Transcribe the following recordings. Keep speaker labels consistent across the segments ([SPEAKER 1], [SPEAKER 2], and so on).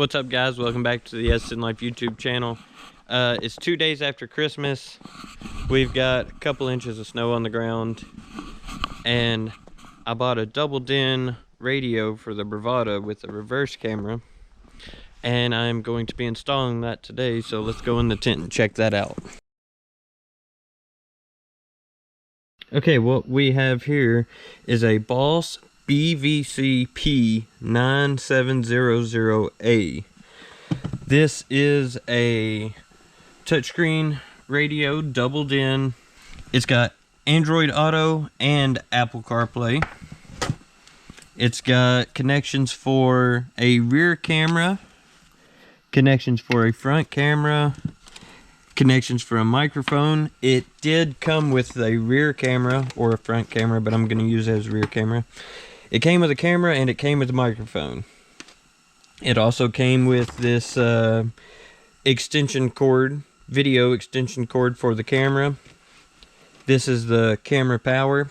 [SPEAKER 1] What's up, guys? Welcome back to the Edson Life YouTube channel. It's 2 days after Christmas. We've got a couple inches of snow on the ground, and I bought a double din radio for the Bravada with a reverse camera, and I'm going to be installing that today. So let's go in the tent and check that out. Okay, what we have here is a Boss BVCP9700A. This is a touchscreen radio, doubled in. It's got Android Auto and Apple CarPlay. It's got connections for a rear camera, connections for a front camera, connections for a microphone. It did come with a rear camera or a front camera, but I'm going to use it as a rear camera. It came with a camera and it came with a microphone. It also came with this extension cord, video extension cord for the camera. This is the camera power.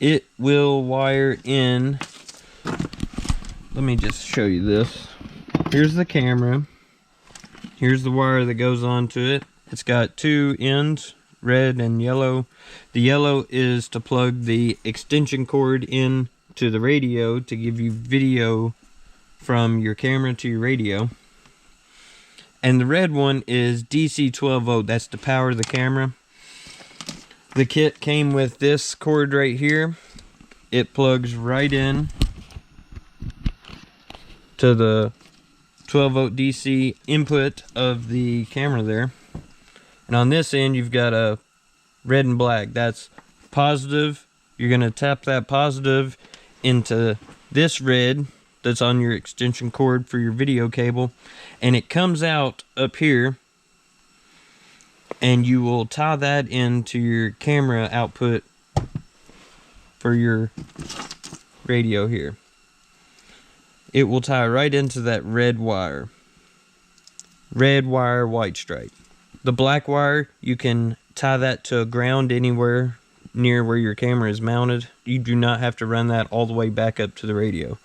[SPEAKER 1] It will wire in. Let me just show you this. Here's the camera. Here's the wire that goes onto it. It's got two ends, red and yellow. The yellow is to plug the extension cord in to the radio to give you video from your camera to your radio. And the red one is DC 12 volt. That's to power the camera. The kit came with this cord right here. It plugs right in to the 12 volt DC input of the camera there. And on this end you've got a red and black. That's positive. You're going to tap that positive into this red that's on your extension cord for your video cable, and it comes out up here, and you will tie that into your camera output for your radio here. It will tie right into that red wire, white stripe. The black wire, you can tie that to ground anywhere near where your camera is mounted. You do not have to run that all the way back up to the radio.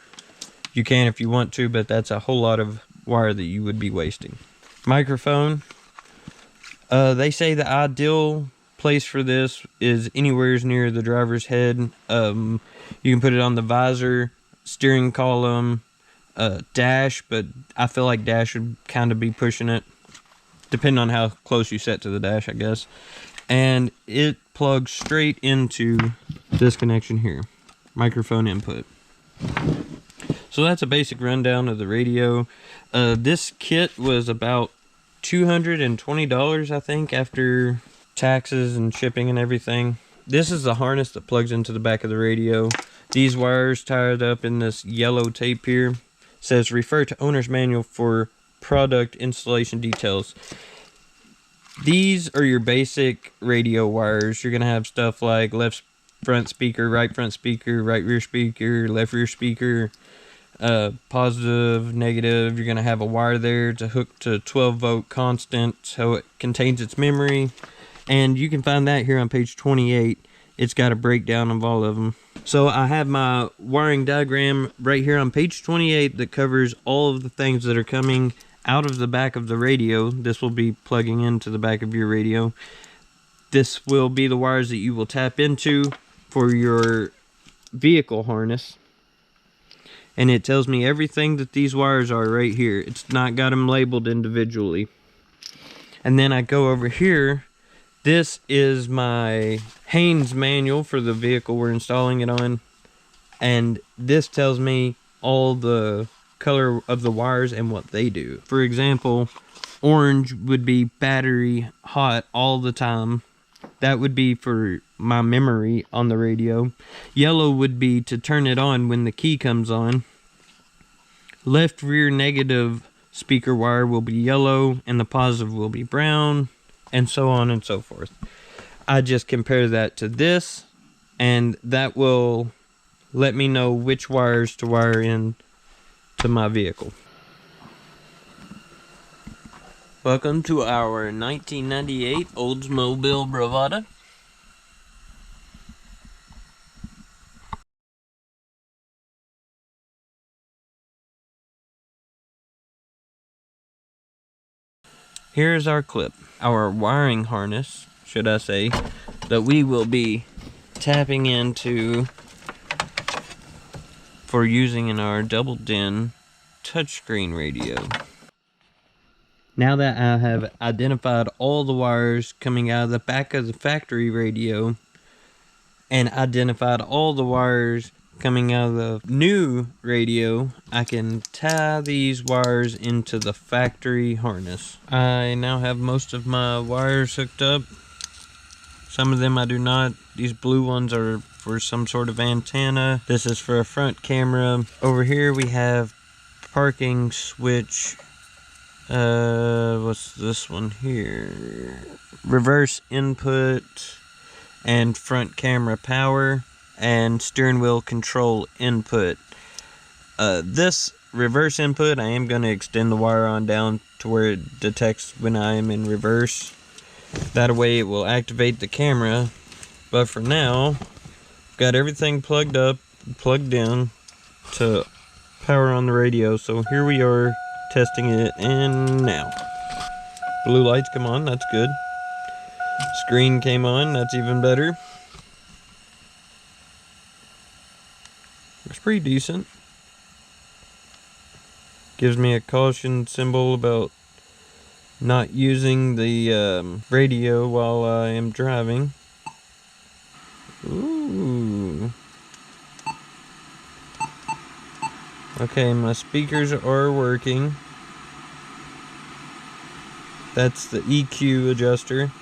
[SPEAKER 1] You can if you want to, but that's a whole lot of wire that you would be wasting. Microphone. They say the ideal place for this is anywhere near the driver's head. You can put it on the visor, steering column, dash, but I feel like dash would kind of be pushing it, depending on how close you set to the dash, I guess. And it plugs straight into this connection here, microphone input. So that's a basic rundown of the radio. This kit was about $220, I think, after taxes and shipping and everything. This is the harness that plugs into the back of the radio. These wires tied up in this yellow tape here. It says refer to owner's manual for product installation details. These are your basic radio wires. You're going to have stuff like left front speaker, right rear speaker, left rear speaker, positive, negative. You're going to have a wire there to hook to 12 volt constant, so it contains its memory. And you can find that here on page 28. It's got a breakdown of all of them. So I have my wiring diagram right here on page 28 that covers all of the things that are coming out of the back of the radio. This will be plugging into the back of your radio. This will be the wires that you will tap into for your vehicle harness. And it tells me everything that these wires are right here. It's not got them labeled individually. And then I go over here. This is my Haynes manual for the vehicle we're installing it on. And this tells me all the color of the wires and what they do. For example, orange would be battery hot all the time. That would be for my memory on the radio. Yellow would be to turn it on when the key comes on. Left rear negative speaker wire will be yellow, and the positive will be brown, and so on and so forth. I just compare that to this, and that will let me know which wires to wire in to my vehicle. Welcome to our 1998 Oldsmobile Bravada. Here's our clip, our wiring harness, should I say, that we will be tapping into for using in our double din touchscreen radio. Now that I have identified all the wires coming out of the back of the factory radio and identified all the wires coming out of the new radio, I can tie these wires into the factory harness. I now have most of my wires hooked up. Some of them I do not. These blue ones are for some sort of antenna. This is for a front camera. Over here we have parking switch. What's this one here? Reverse input and front camera power and steering wheel control input. This reverse input, I am going to extend the wire on down to where it detects when I am in reverse. That way it will activate the camera. But for now, got everything plugged up, plugged in to power on the radio. So here we are testing it, and now blue lights come on, that's good. Screen came on, that's even better. Looks pretty decent. Gives me a caution symbol about not using the radio while I am driving. Ooh. Okay, my speakers are working. That's the EQ adjuster.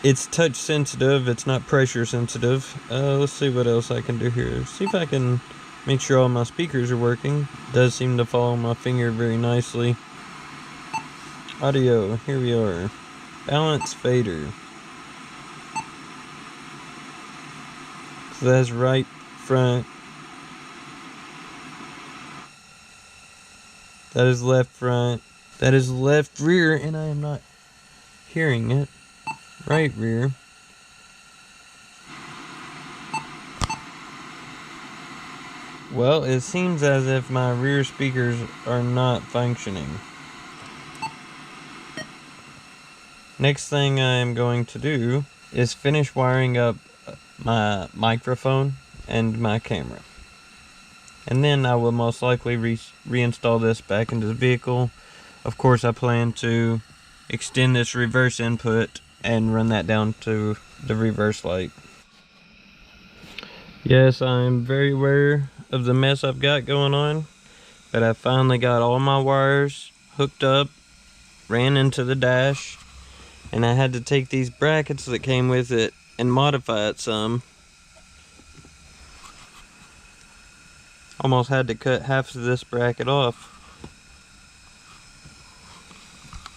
[SPEAKER 1] It's touch sensitive, it's not pressure sensitive. Let's see what else I can do here. See if I can make sure all my speakers are working. Does seem to follow my finger very nicely. Audio, here we are. Balance fader. So that's right front. That is left front. That is left rear, and I am not hearing it. Right rear. Well, it seems as if my rear speakers are not functioning. Next thing I am going to do is finish wiring up my microphone and my camera. And then I will most likely reinstall this back into the vehicle. Of course, I plan to extend this reverse input and run that down to the reverse light. Yes, I'm very aware of the mess I've got going on, but I finally got all my wires hooked up, ran into the dash, and I had to take these brackets that came with it and modify it some. Almost had to cut half of this bracket off.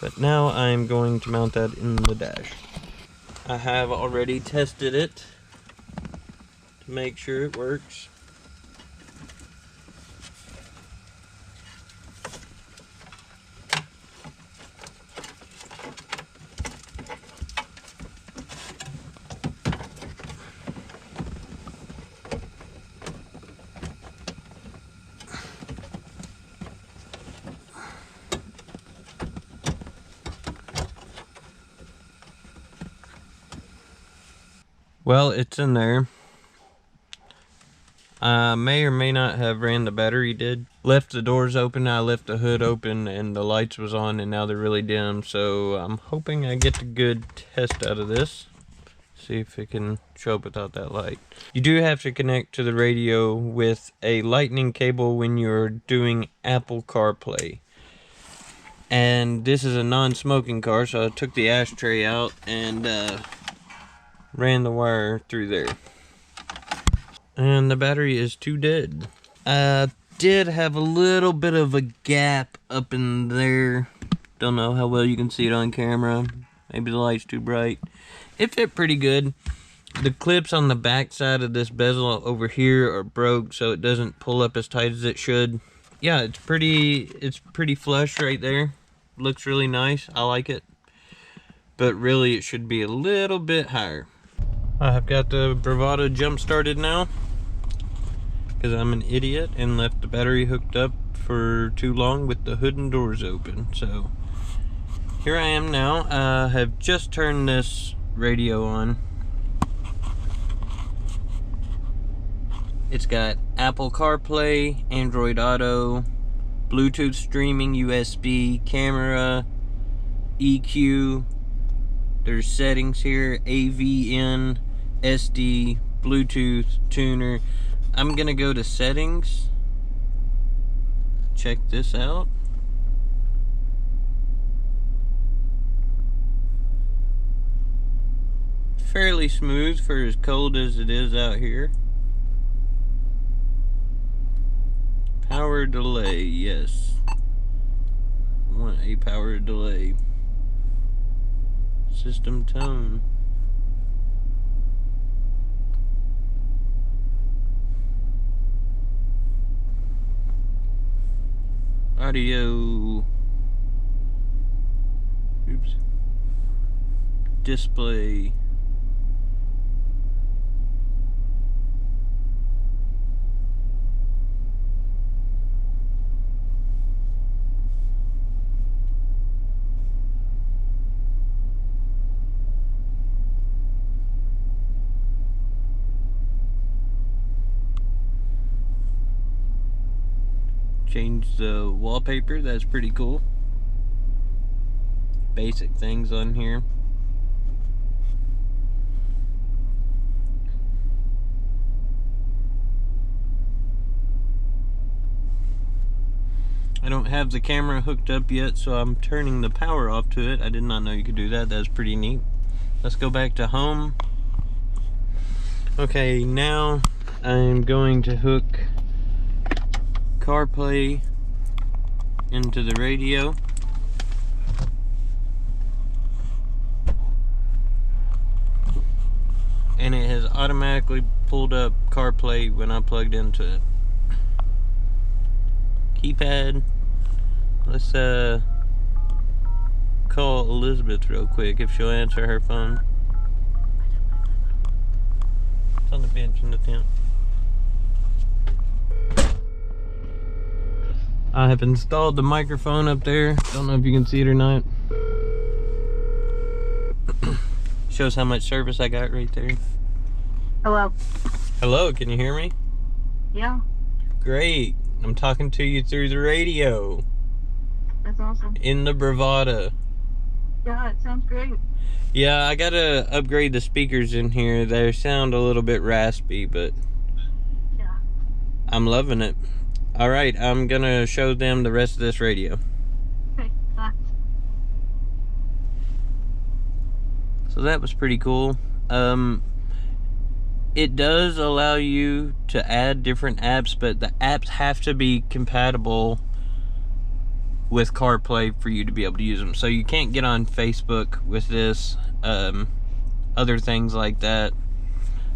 [SPEAKER 1] But now I'm going to mount that in the dash. I have already tested it to make sure it works. Well, it's in there. I may or may not have ran the battery dead. Left the doors open, I left the hood open, and the lights was on, and now they're really dim. So I'm hoping I get a good test out of this. See if it can show up without that light. You do have to connect to the radio with a lightning cable when you're doing Apple CarPlay. And this is a non-smoking car, so I took the ashtray out and ran the wire through there. And the battery is too dead. I did have a little bit of a gap up in there. Don't know how well you can see it on camera. Maybe the light's too bright. It fit pretty good. The clips on the back side of this bezel over here are broke, so it doesn't pull up as tight as it should. Yeah, it's pretty flush right there. Looks really nice. I like it. But really it should be a little bit higher. I have got the Bravada jump started now because I'm an idiot and left the battery hooked up for too long with the hood and doors open. So here I am now. I have just turned this radio on. It's got Apple CarPlay, Android Auto, Bluetooth streaming, USB, camera, EQ. There's settings here, AVN, SD, Bluetooth, tuner. I'm gonna go to settings. Check this out. Fairly smooth for as cold as it is out here. Power delay, yes. I want a power delay. System tone. Audio. Oops. Display. Change the wallpaper, that's pretty cool. Basic things on here. I don't have the camera hooked up yet, so I'm turning the power off to it. I did not know you could do that. That's pretty neat. Let's go back to home. Okay, now I'm going to hook CarPlay into the radio. And it has automatically pulled up CarPlay when I plugged into it. Keypad. Let's call Elizabeth real quick if she'll answer her phone. It's on the bench in the tent. I have installed the microphone up there. Don't know if you can see it or not. Shows how much service I got right there.
[SPEAKER 2] Hello.
[SPEAKER 1] Hello, can you hear me?
[SPEAKER 2] Yeah.
[SPEAKER 1] Great. I'm talking to you through the radio.
[SPEAKER 2] That's awesome.
[SPEAKER 1] In the Bravada.
[SPEAKER 2] Yeah, it sounds great.
[SPEAKER 1] Yeah, I gotta upgrade the speakers in here. They sound a little bit raspy, but
[SPEAKER 2] yeah,
[SPEAKER 1] I'm loving it. Alright, I'm gonna show them the rest of this radio.
[SPEAKER 2] Okay, bye.
[SPEAKER 1] So that was pretty cool. It does allow you to add different apps, but the apps have to be compatible with CarPlay for you to be able to use them. So you can't get on Facebook with this, other things like that.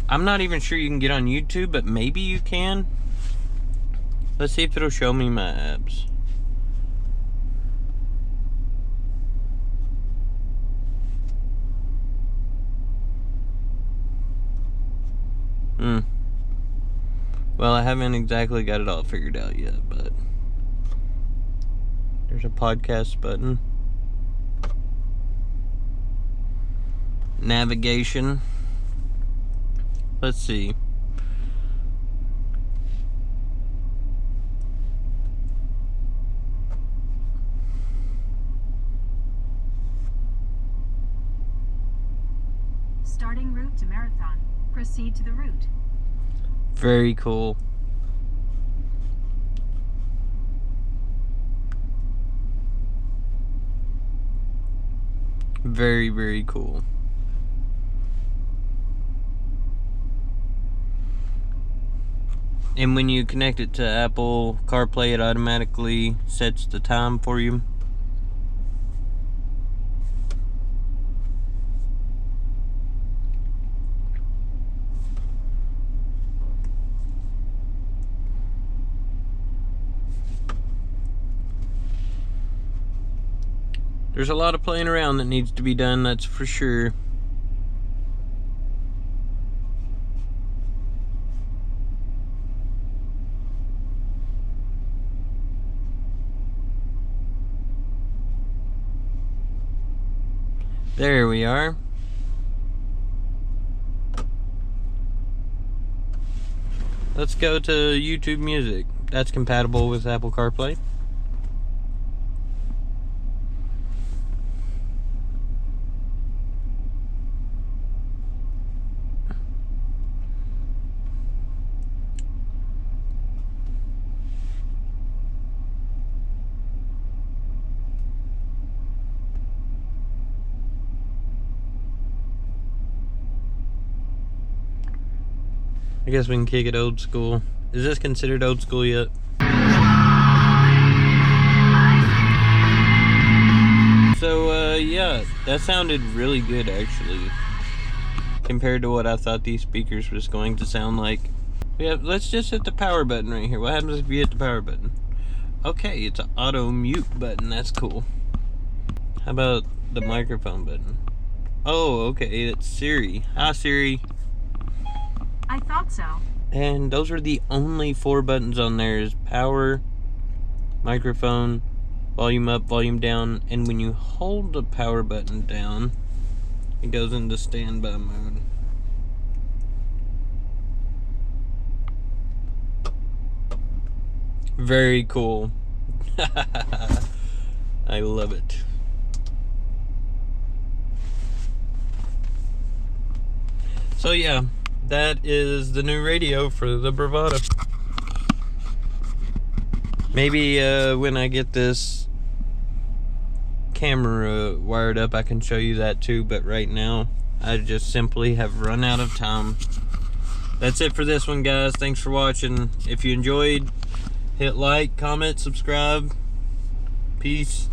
[SPEAKER 1] I'm not even sure you can get on YouTube, but maybe you can. Let's see if it'll show me my apps. Well, I haven't exactly got it all figured out yet, but there's a podcast button. Navigation. Let's see.
[SPEAKER 3] Starting route to Marathon. Proceed to the route.
[SPEAKER 1] Very cool. Very, very cool. And when you connect it to Apple CarPlay, it automatically sets the time for you. There's a lot of playing around that needs to be done, that's for sure. There we are. Let's go to YouTube Music. That's compatible with Apple CarPlay. I guess we can kick it old school. Is this considered old school yet? So, yeah, that sounded really good actually, compared to what I thought these speakers was going to sound like. Yeah, let's just hit the power button right here. What happens if you hit the power button? Okay, it's an auto mute button. That's cool. How about the microphone button? Oh, okay, that's Siri. Hi, Siri.
[SPEAKER 3] I thought so.
[SPEAKER 1] And those are the only 4 buttons on there: is power, microphone, volume up, volume down, and when you hold the power button down, it goes into standby mode. Very cool. I love it. So yeah, that is the new radio for the Bravada. Maybe when I get this camera wired up, I can show you that too, but right now I just simply have run out of time. That's it for this one, guys. Thanks for watching. If you enjoyed, hit like, comment, subscribe. Peace.